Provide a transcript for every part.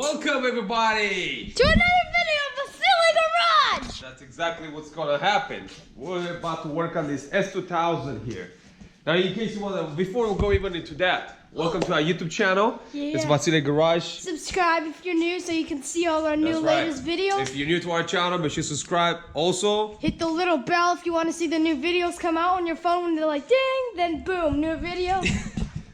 Welcome everybody to another video of VASILE Garage! That's exactly what's gonna happen. We're about to work on this S2000 here. Now in case you wanna, before we go even into that, welcome to our YouTube channel. Yeah. It's VASILE Garage. Subscribe if you're new so you can see all our new latest videos. If you're new to our channel, make sure to subscribe also. Hit the little bell if you want to see the new videos come out on your phone when they're like ding, then boom, new video.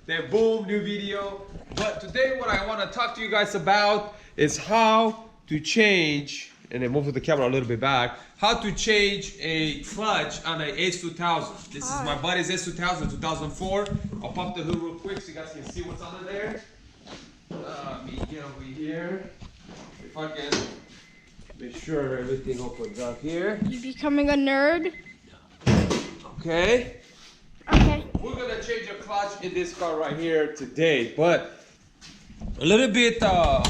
Then boom, new video. But today what I want to talk to you guys about is how to change, and then move the camera a little bit back, how to change a clutch on an S2000. This is my buddy's S2000 2004. I'll pop the hood real quick so you guys can see what's under there. Let me get over here. If I can make sure everything opens up here. You becoming a nerd? Okay. Okay. We're gonna change a clutch in this car right here today, but a little bit Whoa,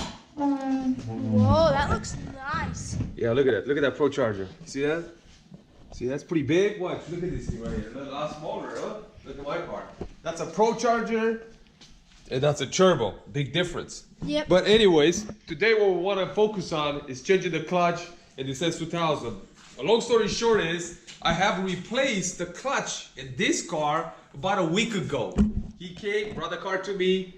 that looks nice. yeah, look at that Pro Charger. See that? See, that's pretty big. Watch, look at this thing right here. A lot smaller, huh? Look at my car. That's a Pro Charger and that's a turbo. Big difference. Yep. But anyways, today what we want to focus on is changing the clutch in this S2000. A long story short is I have replaced the clutch in this car about a week ago. He came, brought the car to me,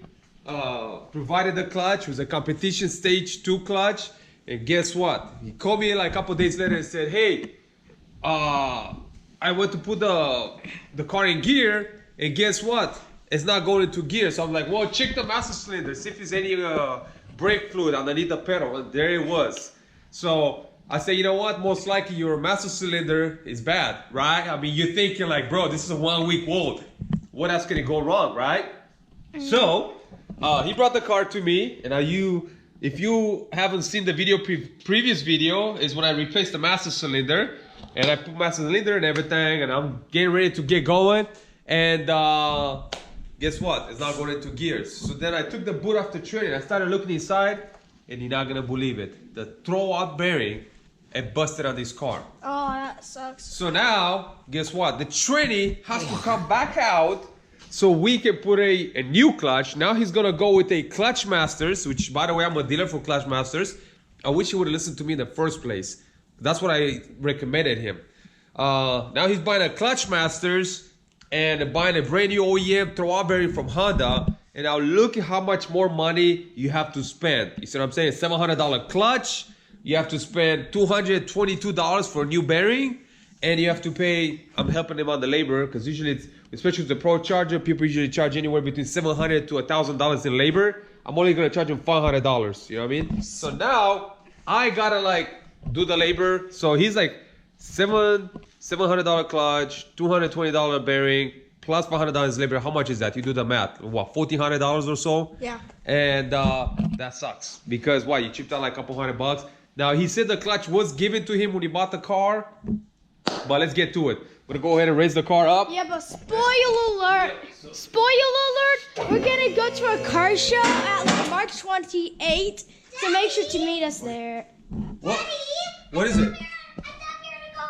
provided the clutch. It was a competition stage 2 clutch. And guess what? He called me like a couple days later and said, hey, I went to put the car in gear, and guess what? It's not going into gear. So I'm like, well, check the master cylinder, see if there's any brake fluid underneath the pedal. And there it was. So I said, you know what? Most likely your master cylinder is bad, right? I mean, you're thinking like, bro, this is a 1 week old. What else can go wrong, right? So he brought the car to me, and if you haven't seen the video, previous video is when I replaced the master cylinder, and I put master cylinder and everything, and I'm getting ready to get going, and guess what? It's not going into gears. So then I took the boot off the trailer, and I started looking inside, and you're not gonna believe it. The throw-out bearing, it busted on this car. Oh, that sucks. So now, guess what? The tranny has to come back out so we can put a new clutch. Now he's gonna go with a Clutch Masters, which by the way, I'm a dealer for Clutch Masters. I wish he would have listened to me in the first place. That's what I recommended him. Now he's buying a Clutch Masters and buying a brand new OEM throw-out bearing from Honda. And now look at how much more money you have to spend. You see what I'm saying? $700 clutch. You have to spend $222 for a new bearing, and you have to pay, I'm helping him on the labor, because usually it's, especially with the Pro Charger, people usually charge anywhere between $700 to $1,000 in labor. I'm only gonna charge him $500, you know what I mean? So now, I gotta like, do the labor. So he's like, $700 clutch, $220 bearing, plus $500 labor. How much is that? You do the math. What, $1,400 or so? Yeah. And that sucks, because why? You chipped out like a couple $100. Now he said the clutch was given to him when he bought the car, but let's get to it. We're gonna go ahead and raise the car up. Yeah, but spoiler alert! Spoiler alert! We're gonna go to a car show at like March 28th, so make sure to meet us there. What? What is it? I thought we were gonna go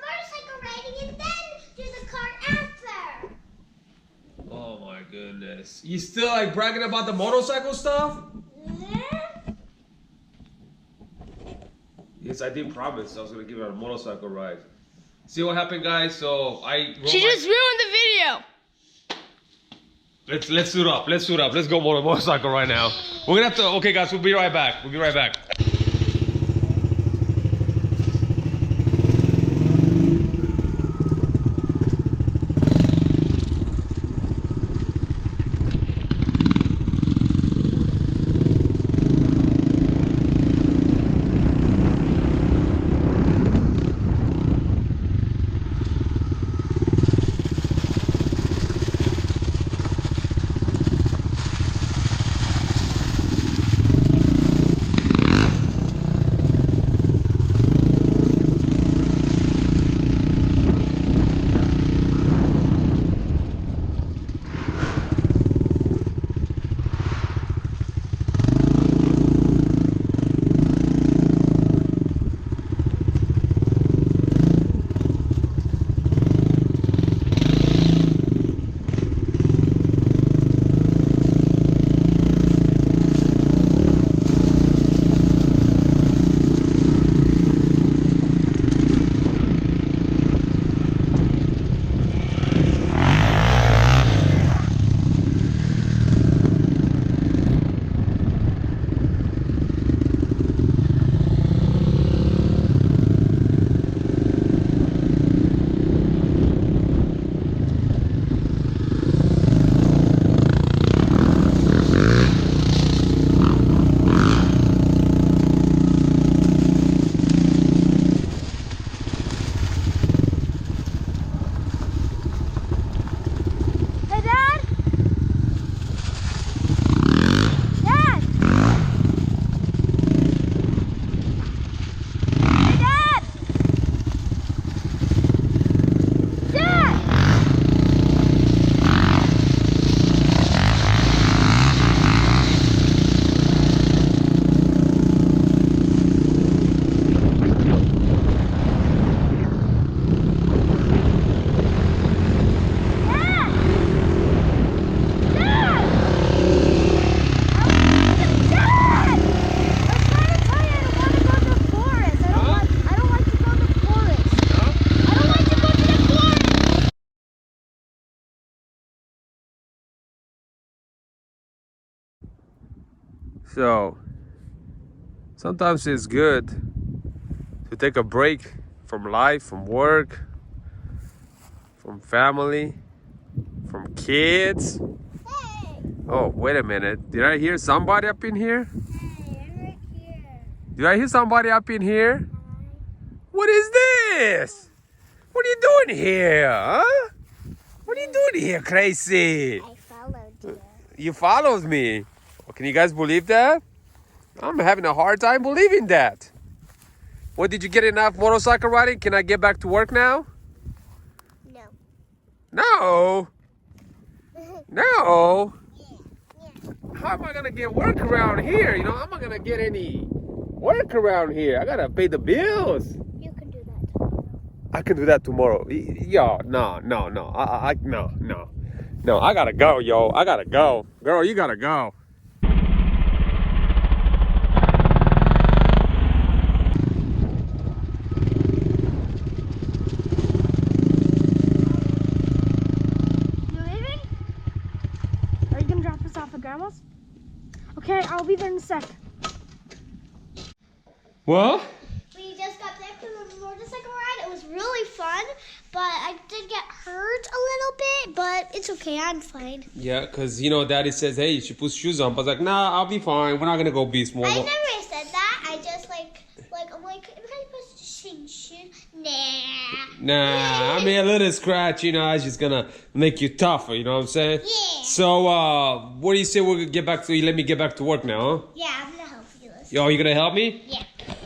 motorcycle riding and then do the car after. Oh my goodness. You still like bragging about the motorcycle stuff? Yes, I did promise I was gonna give her a motorcycle ride. See what happened, guys? So She just ruined the video. Let's suit up. Let's suit up. Let's go on a motorcycle right now. We're gonna have to. Okay, guys, we'll be right back. We'll be right back. So sometimes it's good to take a break from life, from work, from family, from kids. Hey! Oh, wait a minute. Did I hear somebody up in here? Hey, I'm right here. Did I hear somebody up in here? What is this? What are you doing here, huh? What are you doing here, crazy? I followed you. You followed me. Oh, can you guys believe that? I'm having a hard time believing that. What, did you get enough motorcycle riding? Can I get back to work now? No. No. No. Yeah. How am I gonna get work around here? You know, how am I gonna get any work around here? I gotta pay the bills. You can do that tomorrow. I can do that tomorrow. Yo, no. No, I gotta go, yo. I gotta go. Girl, you gotta go. You leaving? Are you gonna drop us off at Grandma's? Okay, I'll be there in a sec. Well, We just got back from the motorcycle ride. It was really fun, but I did get hurt a little bit, but it's okay. I'm fine. yeah, because, you know, Daddy says, hey, you should put shoes on. But I was like, nah, I'll be fine. We're not going to go Beast Mode. I never said that. I just I'm like, am I supposed to sing shoes? Nah. Nah, I mean, a little scratch, you know, it's just going to make you tougher, you know what I'm saying? Yeah. So, what do you say we'll get back to, you let me get back to work now, huh? Yeah, I'm gonna help you. Listen. Yo, you going to help me? Yeah.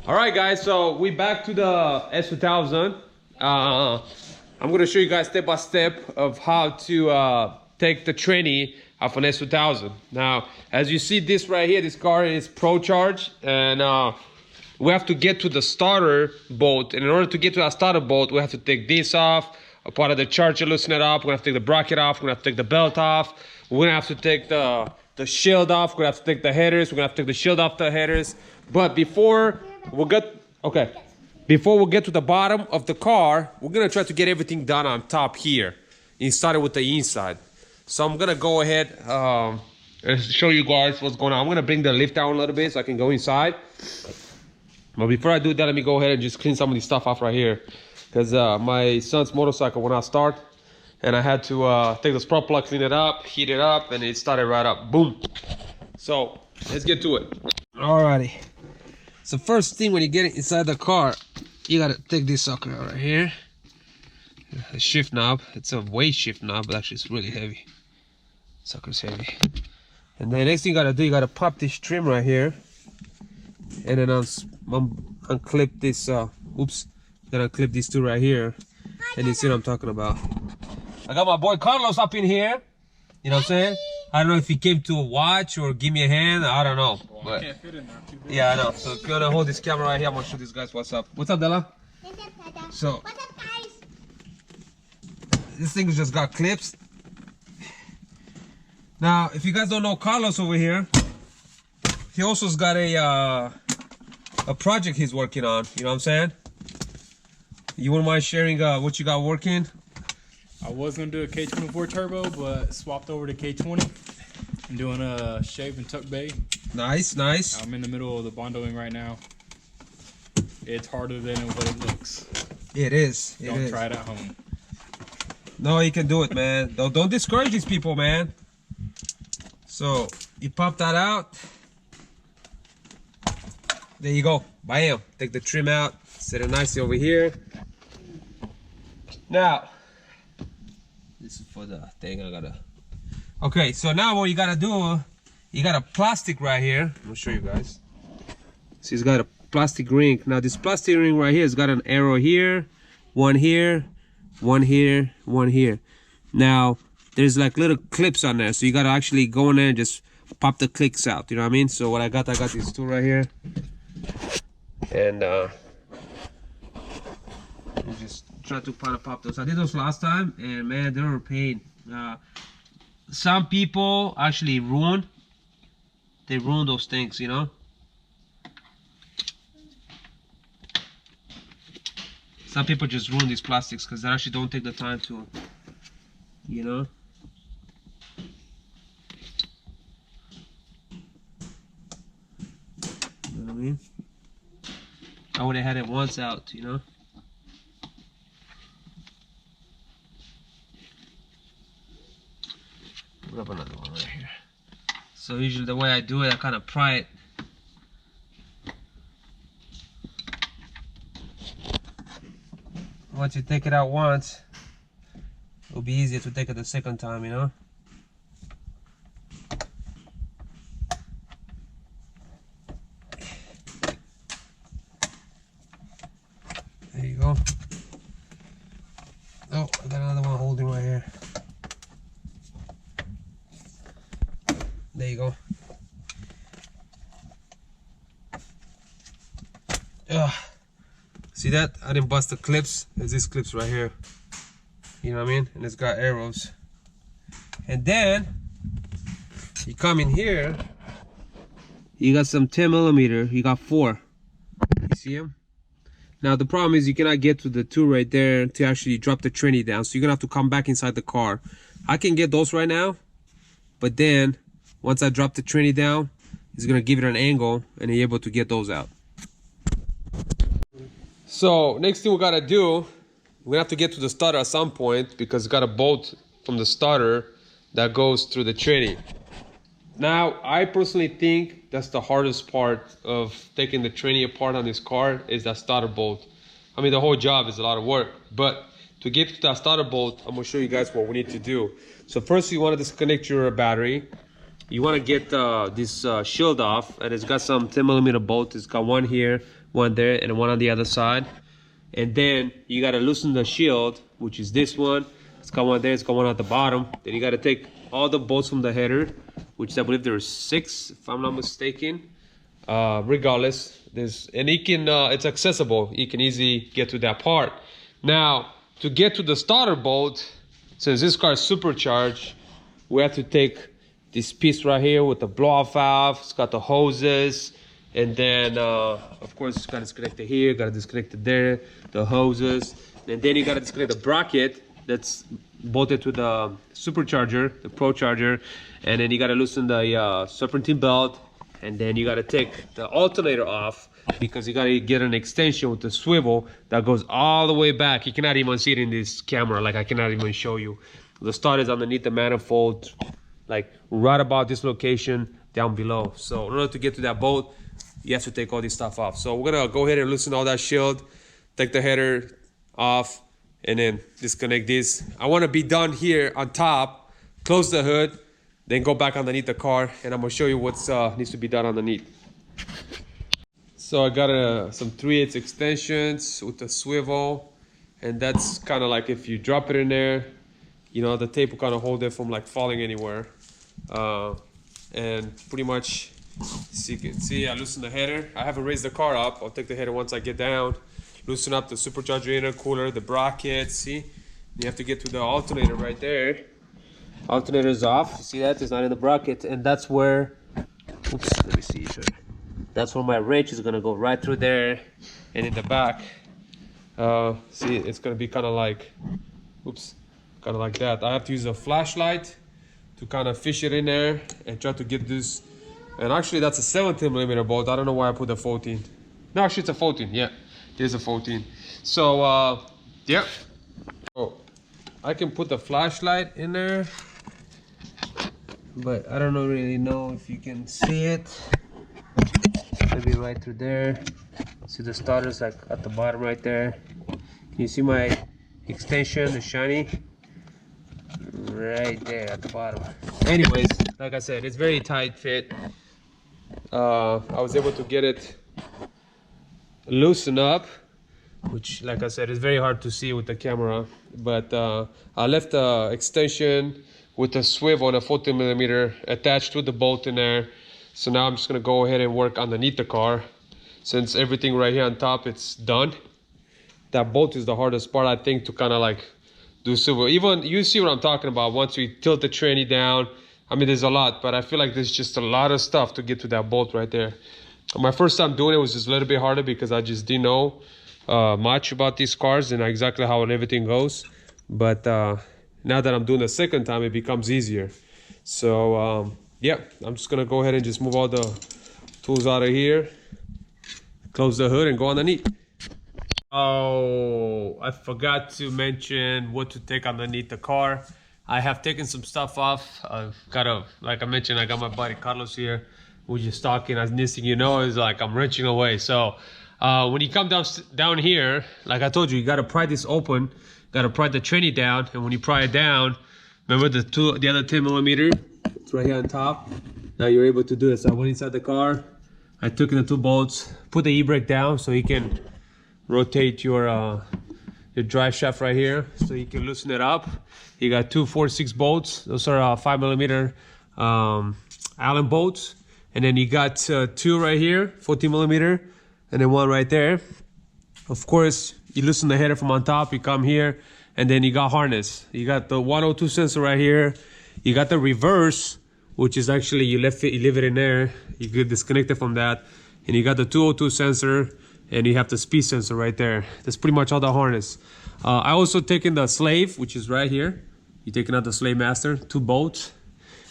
All right, guys, so we back to the S2000. I'm going to show you guys step by step of how to take the tranny off an S2000. Now, as you see this right here, this car is Pro Charge, and we have to get to the starter bolt. And in order to get to our starter bolt, we have to take this off, a part of the charger, loosen it up. We're gonna have to take the bracket off. We're gonna have to take the belt off. We're gonna have to take the shield off. We're gonna have to take the headers. We're gonna have to take the shield off the headers. But before we get to the bottom of the car, we're gonna try to get everything done on top here. And started with the inside. So I'm gonna go ahead and show you guys what's going on. I'm gonna bring the lift down a little bit so I can go inside. But before I do that, let me go ahead and just clean some of this stuff off right here. Because my son's motorcycle will not start. And I had to take the spark plug, clean it up, heat it up, and it started right up. Boom. So, let's get to it. Alrighty. So first thing when you get inside the car, you gotta take this sucker out right here. The shift knob. It's a weight shift knob, but actually it's really heavy. Sucker's heavy. And the next thing you gotta do, you gotta pop this trim right here. And then unclip this, then unclip these two right here. And you see what I'm talking about. I got my boy Carlos up in here. You know what I'm saying? I don't know if he came to watch or give me a hand. I don't know. Well, But I can't fit in there. Too big. yeah, I know. So if you're gonna hold this camera right here, I'm gonna show these guys what's up. What's up, Della? So What's up, guys? this thing just got clips. Now, if you guys don't know Carlos over here, he also's got a project he's working on. You know what I'm saying? You wouldn't mind sharing what you got working? I was gonna do a K24 turbo, but swapped over to K20. I'm doing a shave and tuck bay. Nice, nice. I'm in the middle of the bondoing right now. It's harder than what it looks. It is. It Don't is. try it at home. No, you can do it, man. Don't discourage these people, man. So you pop that out. There you go. Bam. Take the trim out. Set it nicely over here. Now, this is for the thing I gotta. Okay, so now what you gotta do, you got a plastic right here. I'll show you guys. So it's got a plastic ring. Now this plastic ring right here has got an arrow here, one here, one here, one here. Now there's like little clips on there, so you gotta actually go in there and just pop the clips out. You know what I mean? So what I got these two right here, and you just try to pop those. I did those last time, and man, they were a pain. Some people actually ruin those things, you know. Some people just ruin these plastics because they actually don't take the time to, you know. I would have had it once out, you know. Put up another one right here. So usually the way I do it, I kind of pry it. Once you take it out once, it'll be easier to take it the second time, you know. There you go. Oh, I got another one holding right here. There you go. See that? I didn't bust the clips. There's these clips right here. You know what I mean? And it's got arrows. And then you come in here. You got some 10mm. You got 4. You see them? Now the problem is you cannot get to the 2 right there to actually drop the tranny down. So you're gonna have to come back inside the car. I can get those right now, but then once I drop the tranny down, it's gonna give it an angle and you're able to get those out. So next thing we gotta do, we're gonna have to get to the starter at some point because it's got a bolt from the starter that goes through the tranny. Now, I personally think that's the hardest part of taking the tranny apart on this car is that starter bolt. I mean, the whole job is a lot of work, but to get to that starter bolt, I'm gonna show you guys what we need to do. So first you wanna disconnect your battery. You wanna get this shield off, and it's got some 10mm bolt. It's got one here, one there, and one on the other side. And then you gotta loosen the shield, which is this one. It's got one there, it's got one at the bottom. Then you gotta take all the bolts from the header, which I believe there are 6, if I'm not mistaken. Regardless, it's accessible. You can easily get to that part. Now, to get to the starter bolt, since this car is supercharged, we have to take this piece right here with the blow-off valve. It's got the hoses, and then of course it's got disconnected here, got disconnected there, the hoses, and then you got to disconnect the bracket that's bolted to the supercharger, the pro charger, and then you got to loosen the serpentine belt, and then you got to take the alternator off because you got to get an extension with the swivel that goes all the way back. You cannot even see it in this camera, like I cannot even show you. The start is underneath the manifold, like right about this location down below. So in order to get to that bolt, you have to take all this stuff off. So we're gonna go ahead and loosen all that shield, take the header off, and then disconnect this. I want to be done here on top, close the hood, then go back underneath the car, and I'm gonna show you what needs to be done underneath. So I got some 3/8 extensions with the swivel, and that's kind of like if you drop it in there, you know, the tape will kind of hold it from like falling anywhere. And pretty much, as you can see, I loosen the header. I haven't raised the car up. I'll take the header once I get down. Loosen up the supercharger intercooler, the bracket. See, you have to get to the alternator right there. Alternator is off. You see that? It's not in the bracket, and that's where. Oops. Let me see. Sure. That's where my wrench is gonna go right through there, and in the back. See, it's gonna be kind of like. Oops. Kind of like that. I have to use a flashlight to kind of fish it in there and try to get this. And actually that's a 17mm bolt. I don't know why I put a 14. No, actually it's a 14. Yeah, there's a 14. So yeah. Oh, I can put the flashlight in there, but I don't really know if you can see it. Maybe right through there. See the starter's like at the bottom right there. Can you see my extension, the shiny? Right there at the bottom. Anyways, like I said, it's very tight fit. I was able to get it loosened up, which, like I said, is very hard to see with the camera. But I left the extension with a swivel and a 14mm attached with the bolt in there. So now I'm just gonna go ahead and work underneath the car. Since everything right here on top, it's done. That bolt is the hardest part, I think, to kind of like do swivel. Even you see what I'm talking about. Once we tilt the tranny down, I mean, there's a lot, but I feel like there's just a lot of stuff to get to that bolt right there. My first time doing it was just a little bit harder because I just didn't know much about these cars and exactly how everything goes. But now that I'm doing the second time, it becomes easier. So yeah, I'm just gonna go ahead and just move all the tools out of here, close the hood and go underneath. Oh, I forgot to mention what to take underneath the car. I have taken some stuff off. I've got like I mentioned, I got my buddy Carlos here, who's just talking. As next thing you know, is like I'm wrenching away. So when you come down here, like I told you, you gotta pry this open, gotta pry the tranny down, and when you pry it down, remember the other 10 millimeter? It's right here on top. Now you're able to do this. I went inside the car, I took in the 2 bolts, put the e-brake down so you can rotate your drive shaft right here, so you can loosen it up. You got 2 4/6 bolts. Those are 5 millimeter Allen bolts, and then you got 2 right here, 14 millimeter, and then 1 right there. Of course, you loosen the header from on top. You come here, and then you got harness. You got the 102 sensor right here. You got the reverse, which is actually you leave it in there. You could disconnect it from that, and you got the 202 sensor. And you have the speed sensor right there. That's pretty much all the harness. I also taken the slave, which is right here. You're taking out the slave master, 2 bolts.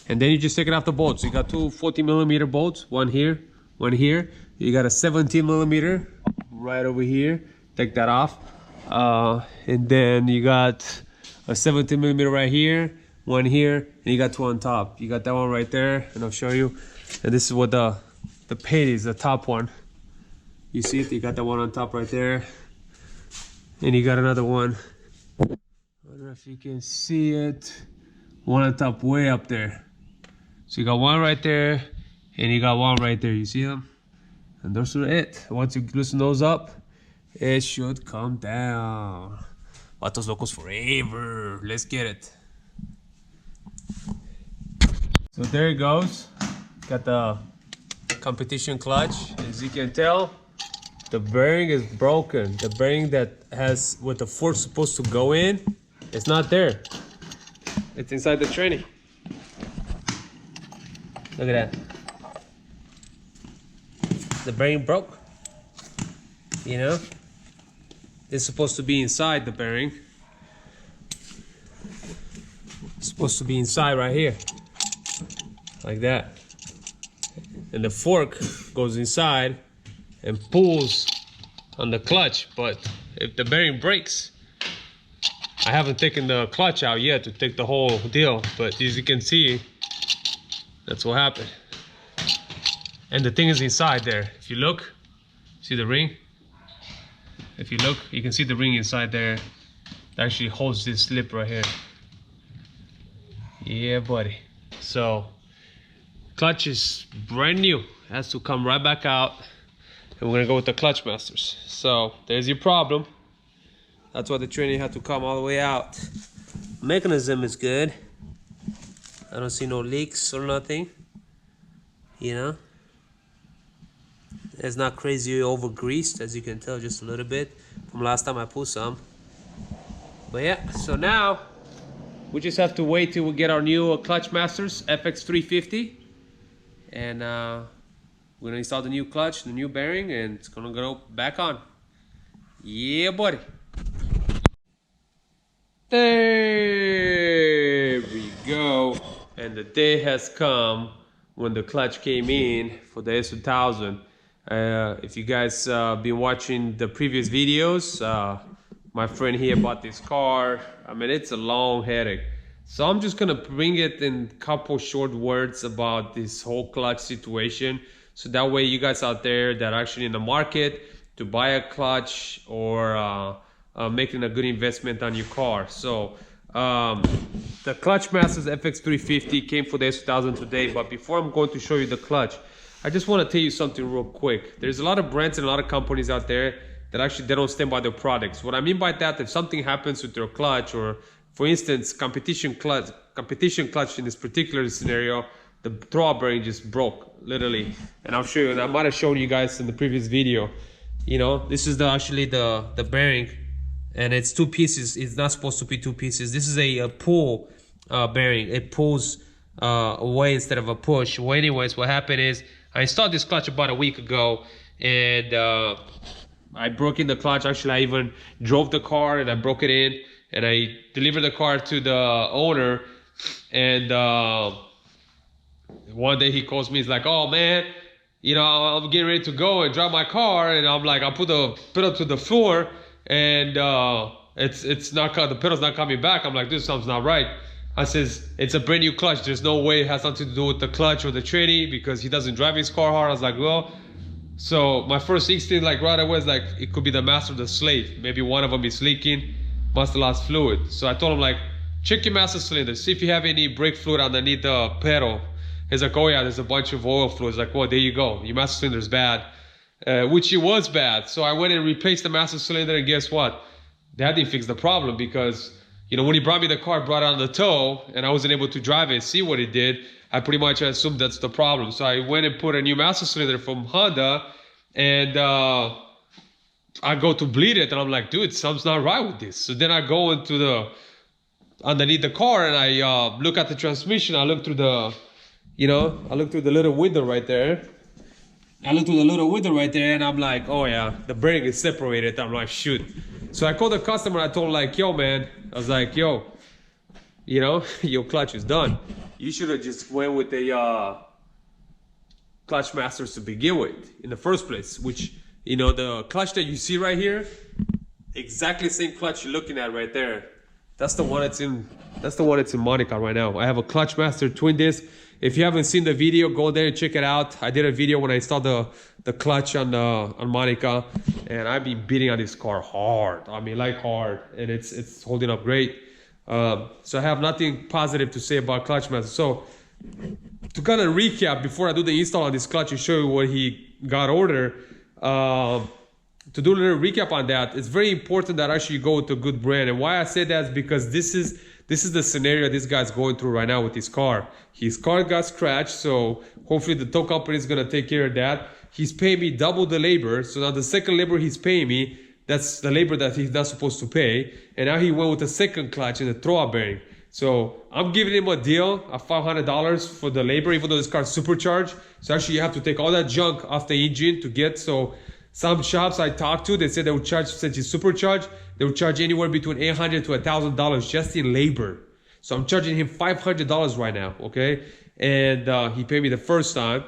And then you just take it off the bolts. You got 2 14 millimeter bolts, 1 here, 1 here. You got a 17 millimeter right over here. Take that off. And then you got a 17 millimeter right here, 1 here, and you got 2 on top. You got that one right there, and I'll show you. And this is what the paint is, the top one. You see it? You got that one on top right there. And you got another one. I don't know if you can see it. One on top way up there. So you got one right there, and you got one right there. You see them? And those are it. Once you loosen those up, it should come down. Vatos locos forever. Let's get it. So there it goes. Got the competition clutch. As you can tell, the bearing is broken. The bearing that has what the fork's supposed to go in, it's not there. It's inside the tranny. Look at that. The bearing broke. You know? It's supposed to be inside the bearing. It's supposed to be inside right here. Like that. And the fork goes inside and pulls on the clutch, but if the bearing breaks, I haven't taken the clutch out yet to take the whole deal, but as you can see, that's what happened. And the thing is inside there. If you look, see the ring? If you look, you can see the ring inside there. It actually holds this slip right here. Yeah, buddy. So clutch is brand new. It has to come right back out. And we're gonna go with the clutch masters. So there's your problem. That's why the tranny had to come all the way out. Mechanism is good. I don't see no leaks or nothing. You know, it's not crazy over greased, as you can tell, just a little bit from last time I pulled some. But yeah, so now we just have to wait till we get our new clutch masters, FX350, and we're gonna install the new clutch, the new bearing, and it's gonna go back on. Yeah, buddy. There we go. And the day has come when the clutch came in for the S2000. If you guys been watching the previous videos, my friend here bought this car. I mean, it's a long headache. So I'm just gonna bring it in a couple short words about this whole clutch situation. So that way you guys out there that are actually in the market to buy a clutch or making a good investment on your car. So the Clutch Masters FX350 came for the S2000 today, but before I'm going to show you the clutch, I just want to tell you something real quick. There's a lot of brands and a lot of companies out there that actually they don't stand by their products. What I mean by that, if something happens with their clutch, or for instance, competition clutch in this particular scenario, the throwout bearing just broke, literally. And I'll show you, and I might have shown you guys in the previous video. You know, this is actually the bearing, and it's 2 pieces. It's not supposed to be 2 pieces. This is a pull bearing. It pulls away instead of a push. Well, anyways, what happened is I installed this clutch about a week ago, and I broke in the clutch. Actually, I even drove the car and I broke it in, and I delivered the car to the owner, and one day he calls me, he's like, oh man, you know, I'm getting ready to go and drive my car, and I'm like, I put the pedal to the floor, and it's not, the pedal's not coming back. I'm like, this something's not right. I says, it's a brand new clutch. There's no way it has something to do with the clutch or the training, because he doesn't drive his car hard. I was like, well, so my first instinct, like right away, is like, it could be the master or the slave. Maybe one of them is leaking, must have lost fluid. So I told him, like, check your master cylinder, see if you have any brake fluid underneath the pedal. He's like, oh yeah, there's a bunch of oil fluids. Like, well, there you go, your master cylinder is bad, which it was bad. So I went and replaced the master cylinder, and guess what? That didn't fix the problem, because, you know, when he brought me the car, brought it on the tow, and I wasn't able to drive it and see what it did, I pretty much assumed that's the problem. So I went and put a new master cylinder from Honda, and I go to bleed it, and I'm like, dude, something's not right with this. So then I go into the, underneath the car, and I look at the transmission. I look through the, you know, I look through the little window right there. And I'm like, oh yeah, the bearing is separated. I'm like, shoot. So I called the customer. I told him, like, yo, man. I was like, yo, you know, your clutch is done. You should have just went with the clutch masters to begin with in the first place. Which, you know, the clutch that you see right here, exactly the same clutch you're looking at right there. That's the one that's in. That's the one that's in Monica right now. I have a clutch master twin disc. If you haven't seen the video, go there and check it out. I did a video when I installed the clutch on Monica, and I've been beating on this car hard. I mean, like hard, and it's holding up great. So I have nothing positive to say about clutch master. So to kind of recap before I do the install on this clutch and show you what he got ordered. To do a little recap on that, it's very important that actually you go with a good brand. And why I say that is because this is the scenario this guy's going through right now with his car. His car got scratched, so hopefully the tow company is gonna take care of that. He's paying me double the labor, so now the second labor he's paying me, that's the labor that he's not supposed to pay. And now he went with the second clutch and the throwout bearing. So I'm giving him a deal of $500 for the labor, even though this car's supercharged. So actually you have to take all that junk off the engine to get. So some shops I talked to, they said they would charge, since it's supercharged, they would charge anywhere between $800 to $1,000 just in labor. So I'm charging him $500 right now, okay? And he paid me the first time,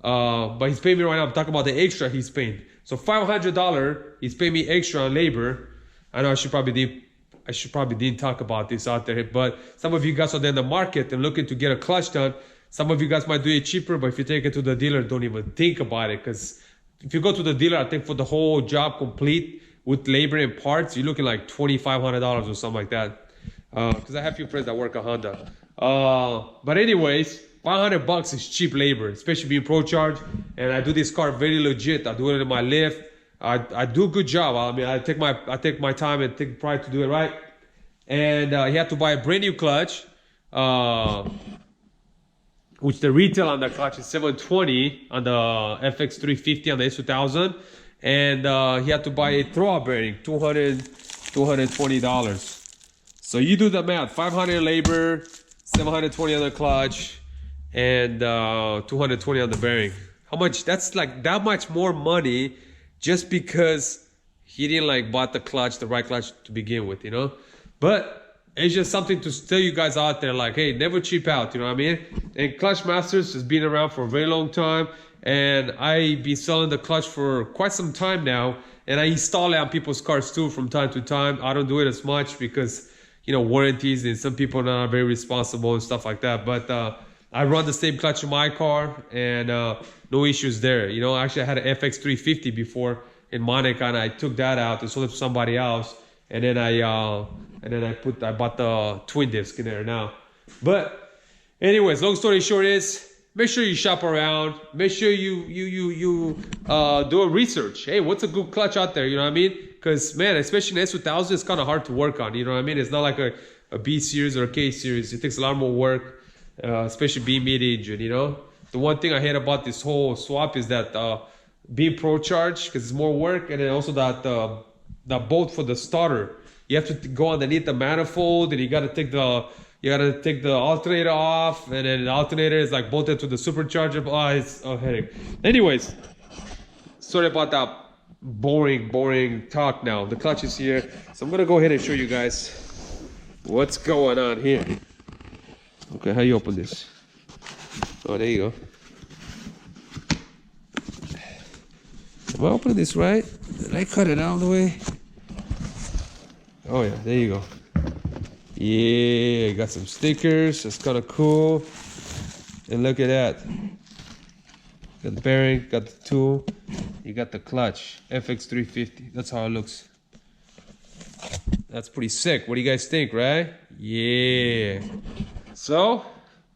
but he's paying me right now. I'm talking about the extra he's paying. So $500, he's paying me extra on labor. I know I should probably didn't talk about this out there, but some of you guys are there in the market and looking to get a clutch done. Some of you guys might do it cheaper, but if you take it to the dealer, don't even think about it, because if you go to the dealer, I think for the whole job complete with labor and parts, you're looking like $2,500 or something like that. Because I have a few friends that work at Honda. But anyways, $500 is cheap labor, especially being pro charge. And I do this car very legit. I do it in my lift. I do a good job. I mean, I take my time and take pride to do it right. And he had to buy a brand new clutch, which the retail on the clutch is $720 on the FX350 on the S2000. And he had to buy a throwout bearing, $220. So you do the math, 500 labor, 720 on the clutch, and 220 on the bearing. How much? That's like that much more money just because he didn't like bought the clutch, the right clutch to begin with, you know? But it's just something to tell you guys out there, like, hey, never cheap out, you know what I mean? And Clutch Masters has been around for a very long time, and I've been selling the clutch for quite some time now, and I install it on people's cars too from time to time. I don't do it as much because, you know, warranties, and some people are not very responsible and stuff like that. But I run the same clutch in my car, and no issues there. You know, actually I had an FX350 before in Monica, and I took that out and sold it to somebody else, and then I bought the twin disc in there now. But anyways, long story short is, make sure you shop around. Make sure you do a research. Hey, what's a good clutch out there? You know what I mean? Because, man, especially in S2000, it's kind of hard to work on. You know what I mean? It's not like a B series or a K series. It takes a lot more work, especially being mid-engine, you know? The one thing I hate about this whole swap is that being pro charge, because it's more work, and then also that bolt for the starter. You have to go underneath the manifold, and you gotta take the alternator off, and then the alternator is like bolted to the supercharger. Oh, it's a headache. Anyways, sorry about that boring talk now. The clutch is here, so I'm gonna go ahead and show you guys what's going on here. Okay, how you open this? Oh, there you go. Am I opening this right? Did I cut it all the way? Oh yeah, there you go. Yeah, got some stickers. That's kind of cool. And look at that. Got the bearing, got the tool. You got the clutch. FX350. That's how it looks. That's pretty sick. What do you guys think, right? Yeah. So,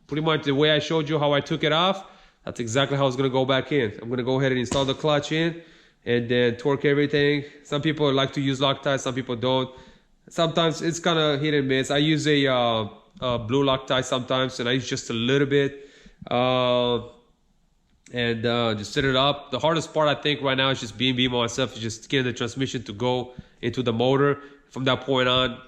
pretty much the way I showed you how I took it off, that's exactly how it's gonna go back in. I'm gonna go ahead and install the clutch in and then torque everything. Some people like to use Loctite, some people don't. Sometimes it's kind of hit and miss. I use a blue Loctite sometimes, and I use just a little bit. Just set it up. The hardest part I think right now is just being myself, is just getting the transmission to go into the motor. From that point on,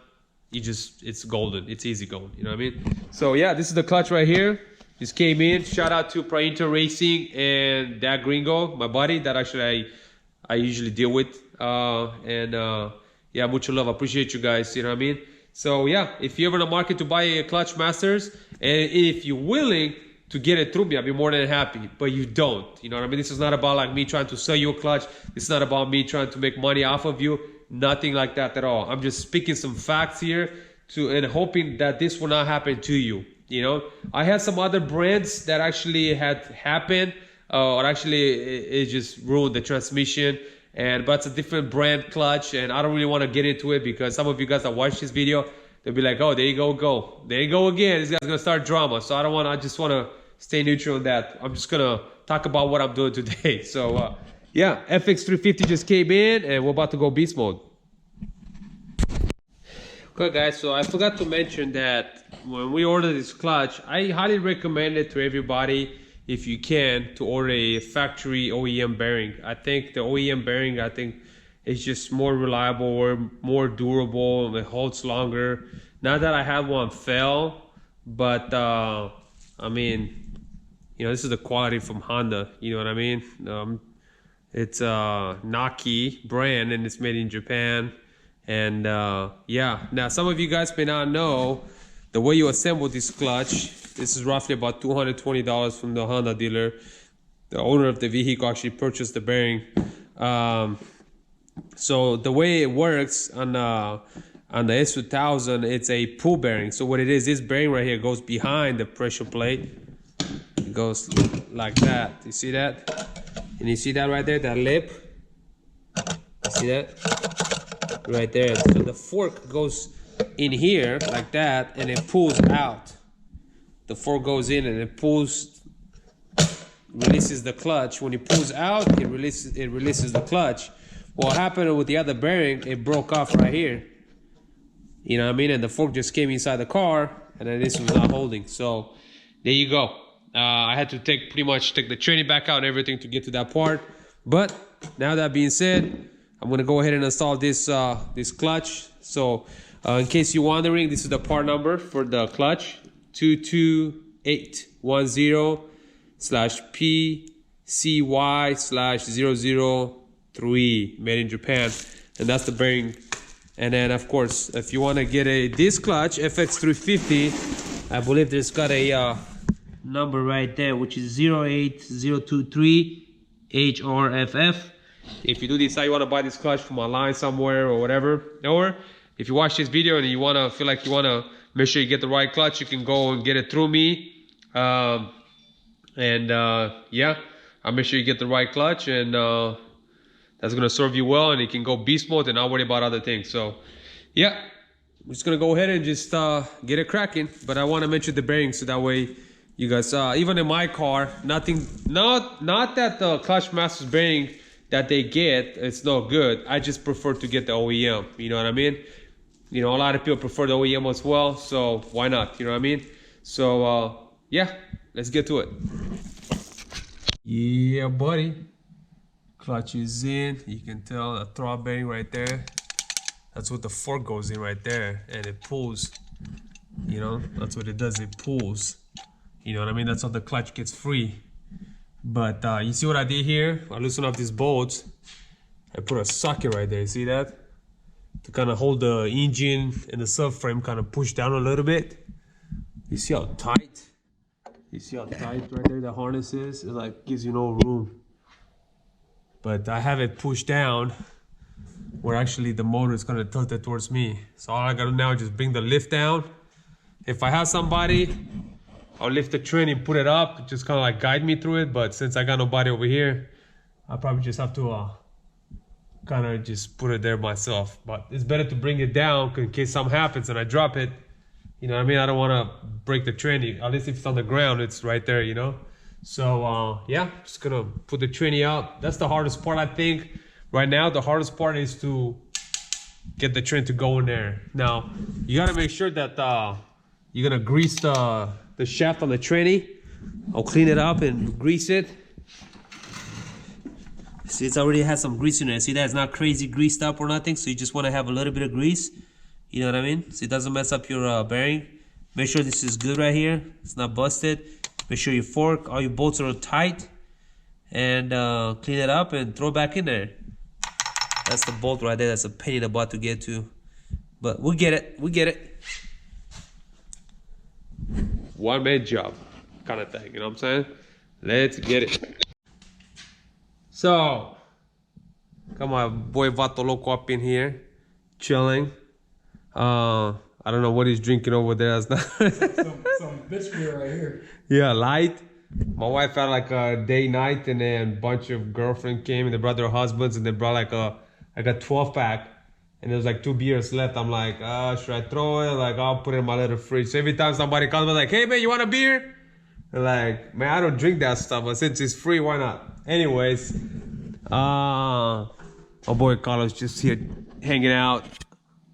it's golden. It's easy going, you know what I mean? So yeah, this is the clutch right here. Just came in. Shout out to Interruption Racing and that gringo, my buddy, that actually I usually deal with. Yeah, mucho love. Appreciate you guys, you know what I mean? So yeah, if you're ever in the market to buy a clutch masters, and if you're willing to get it through me, I'll be more than happy. But you don't, you know what I mean? This is not about like me trying to sell you a clutch. It's not about me trying to make money off of you. Nothing like that at all. I'm just speaking some facts here and hoping that this will not happen to you. You know, I had some other brands that actually had happened, or actually it just ruined the transmission. But it's a different brand clutch, and I don't really want to get into it because some of you guys that watch this video, they'll be like, oh, there you go, there you go again. This guy's gonna start drama. So I just want to stay neutral on that. I'm just gonna talk about what I'm doing today. So yeah, FX350 just came in, and we're about to go beast mode. Okay guys, so I forgot to mention that when we order this clutch, I highly recommend it to everybody, if you can, to order a factory OEM bearing. I think the OEM bearing, is just more reliable or more durable, and it holds longer. Not that I had one fail, but I mean, you know, this is the quality from Honda, you know what I mean? It's a Naki brand, and it's made in Japan. And yeah, now some of you guys may not know the way you assemble this clutch. This is roughly about $220 from the Honda dealer. The owner of the vehicle actually purchased the bearing. So the way it works on the S2000, it's a pull bearing. So what it is, this bearing right here goes behind the pressure plate. It goes like that. You see that? And you see that right there, that lip? You see that? Right there. So the fork goes in here like that, and it pulls out. The fork goes in and it pulls, releases the clutch. When it pulls out, it releases the clutch. What happened with the other bearing, it broke off right here. You know what I mean? And the fork just came inside the car, and then this was not holding. So there you go. I had to pretty much take the training back out and everything to get to that part. But now that being said, I'm gonna go ahead and install this this clutch. So in case you're wondering, this is the part number for the clutch. 22810/PCY/003, made in Japan, and that's the bearing. And then of course, if you want to get this clutch FX350, I believe there's got a number right there, which is 08023HRFF. If you do decide you want to buy this clutch from online somewhere or whatever, or if you watch this video and you want to feel like you want to make sure you get the right clutch, you can go and get it through me. Yeah, I'll make sure you get the right clutch, and that's gonna serve you well, and you can go beast mode and not worry about other things. So yeah, I'm just gonna go ahead and just get it cracking. But I want to mention the bearings so that way you guys, even in my car, not that the clutch master's bearing that they get, it's no good. I just prefer to get the OEM, you know what I mean? You know, a lot of people prefer the OEM as well, so why not, you know what I mean? So yeah, let's get to it. Yeah, buddy. Clutch is in. You can tell the throb bearing right there. That's what the fork goes in right there, and it pulls. You know, that's what it does, it pulls. You know what I mean? That's how the clutch gets free. But you see what I did here? I loosened up these bolts. I put a socket right there, you see that? To kind of hold the engine and the subframe kind of push down a little bit. You see how tight? You see how tight right there the harness is? It like gives you no room. but I have it pushed down where actually the motor is gonna tilt it towards me. So all I gotta now is just bring the lift down. If I have somebody, I'll lift the train and put it up, just kind of like guide me through it. But since I got nobody over here, I probably just have to kind of just put it there myself. But it's better to bring it down in case something happens and I drop it. You know what I mean? I don't want to break the tranny. At least if it's on the ground, it's right there, you know? So yeah, just gonna put the tranny out. That's the hardest part, I think. Right now, the hardest part is to get the train to go in there. Now, you gotta make sure that you're gonna grease the shaft on the tranny. I'll clean it up and grease it. See, it's already has some grease in it. See that it's not crazy greased up or nothing, so you just wanna have a little bit of grease. You know what I mean? So it doesn't mess up your bearing. Make sure this is good right here. It's not busted. Make sure your fork, all your bolts are tight. And clean it up and throw it back in there. That's the bolt right there. That's a pain in the butt to get to. But we'll get it. We get it. One man job kind of thing. You know what I'm saying? Let's get it. So, got my boy Vato Loco up in here. Chilling. I don't know what he's drinking over there. That's not some bitch beer right here. Yeah, light. My wife had like a day night, and then a bunch of girlfriend came and they brought their husbands, and they brought like a 12-pack, and there was like 2 beers left. I'm like, should I throw it? Like, I'll put it in my little fridge. So every time somebody comes, I'm like, hey man, you want a beer? They're like, man, I don't drink that stuff, but since it's free, why not? Anyways, my boy Carlos just here hanging out.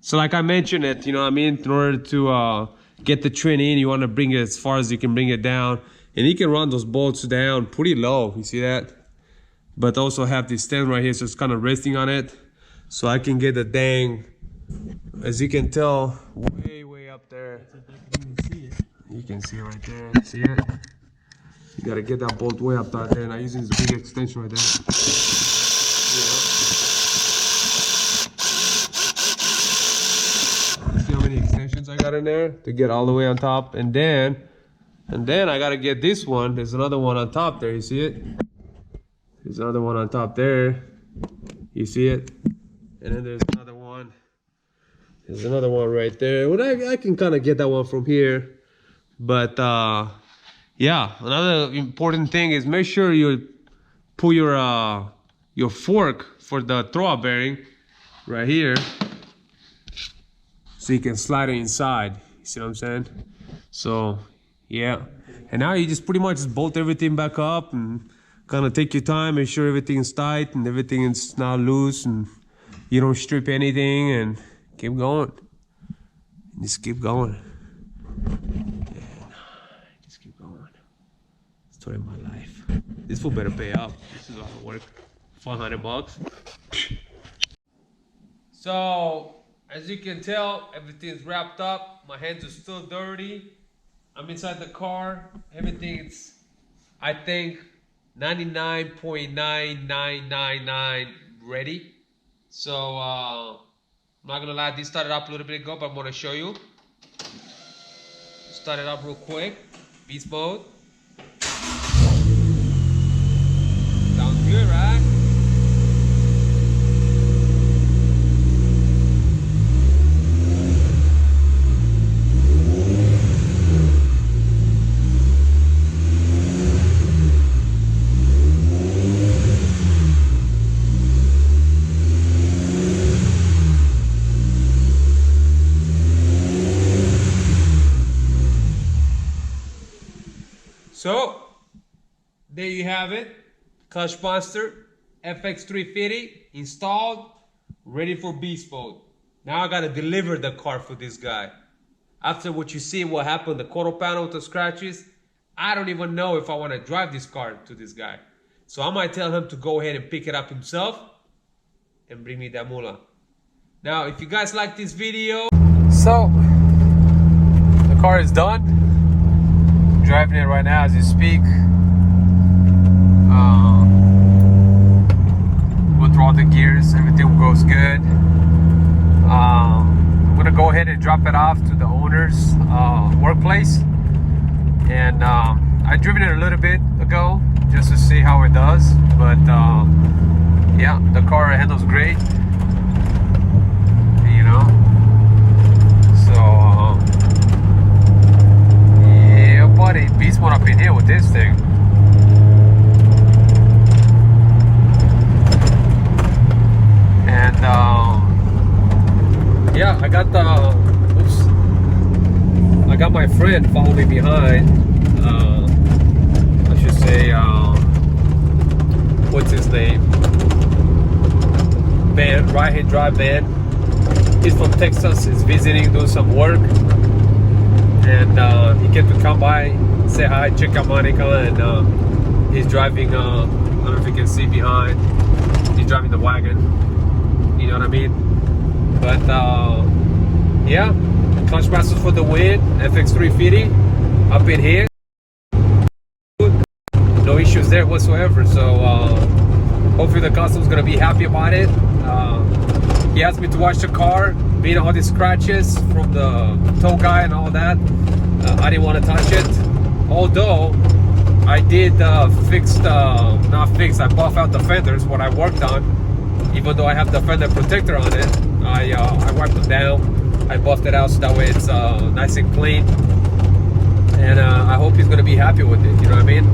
So like I mentioned it, you know what I mean? In order to get the train in, you want to bring it as far as you can bring it down. And you can run those bolts down pretty low, you see that? But also have this stand right here, so it's kind of resting on it. So I can get the dang, as you can tell, way up there. You can see it right there, see it? You gotta get that bolt way up there, and I'm using this big extension right there. See how many extensions I got in there to get all the way on top, and then I gotta get this one. There's another one on top there, you see it? There's another one on top there. You see it? And then there's another one. There's another one right there. Well, I can kind of get that one from here. But yeah, another important thing is make sure you put your fork for the throwout bearing right here, so you can slide it inside. You see what I'm saying? So yeah, and now you just pretty much just bolt everything back up and kind of take your time, make sure everything's tight and everything is not loose and you don't strip anything, and keep going. Just keep going. Yeah, just keep going. Story of my life. This fool better pay up. This is a lot of work. $500. So, as you can tell, everything's wrapped up. My hands are still dirty. I'm inside the car. Everything's, I think, 99.9999 ready. So I'm not gonna lie, this started up a little bit ago, but I'm gonna show you. Start it up real quick. Beast mode. Sounds good, right? So, there you have it. Clutch Monster FX350 installed, ready for beast mode. Now I gotta deliver the car for this guy. After what you see, what happened, the quarter panel with the scratches, I don't even know if I want to drive this car to this guy. So I might tell him to go ahead and pick it up himself and bring me that moolah. Now, if you guys like this video, so the car is done. Driving it right now as you speak. Go through all the gears, everything goes good. I'm gonna go ahead and drop it off to the owner's workplace. And I driven it a little bit ago just to see how it does, but yeah, the car handles great. You know, so yeah, buddy, beast one up in here with this thing. And yeah, I got the I got my friend following me behind. I should say, what's his name? Ben, right-hand drive Ben. He's from Texas. He's visiting, doing some work, and he came to come by, say hi, check out Monica, and he's driving. I don't know if you can see behind. He's driving the wagon. You know what I mean? But yeah, clutch masters for the win. FX350 up in here. No issues there whatsoever. So hopefully the customer's gonna be happy about it. He asked me to watch the car, being all these scratches from the tow guy and all that. I didn't want to touch it, although I did not fix, I buff out the fenders, what I worked on. Even though I have the fender protector on it, I wiped them down, I buffed it out so that way it's nice and clean. And I hope he's gonna be happy with it, you know what I mean?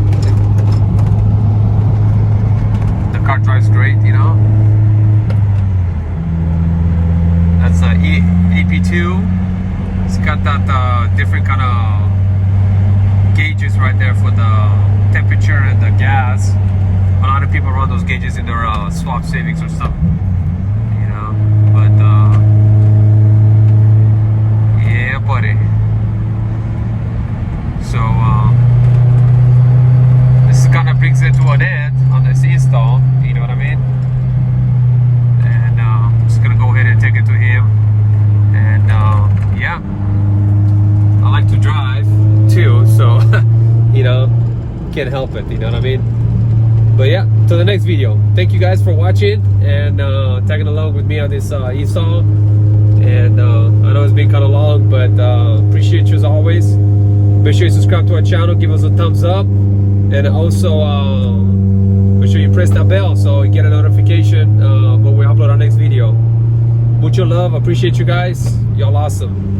The car drives great, you know? That's EP2. It's got that different kind of gauges right there for the temperature and the gas. A lot of people run those gauges in their swap savings or something, you know. But yeah, buddy. So this kind of brings it to an end on this install. You know what I mean? And I'm just gonna go ahead and take it to him. And yeah, I like to drive too, so you know, can't help it. You know what I mean? But yeah, till the next video. Thank you guys for watching and tagging along with me on this install. And I know it's been kind of long, but appreciate you as always. Make sure you subscribe to our channel, give us a thumbs up, and also make sure you press that bell so you get a notification when we upload our next video. Mucho love, appreciate you guys. Y'all awesome.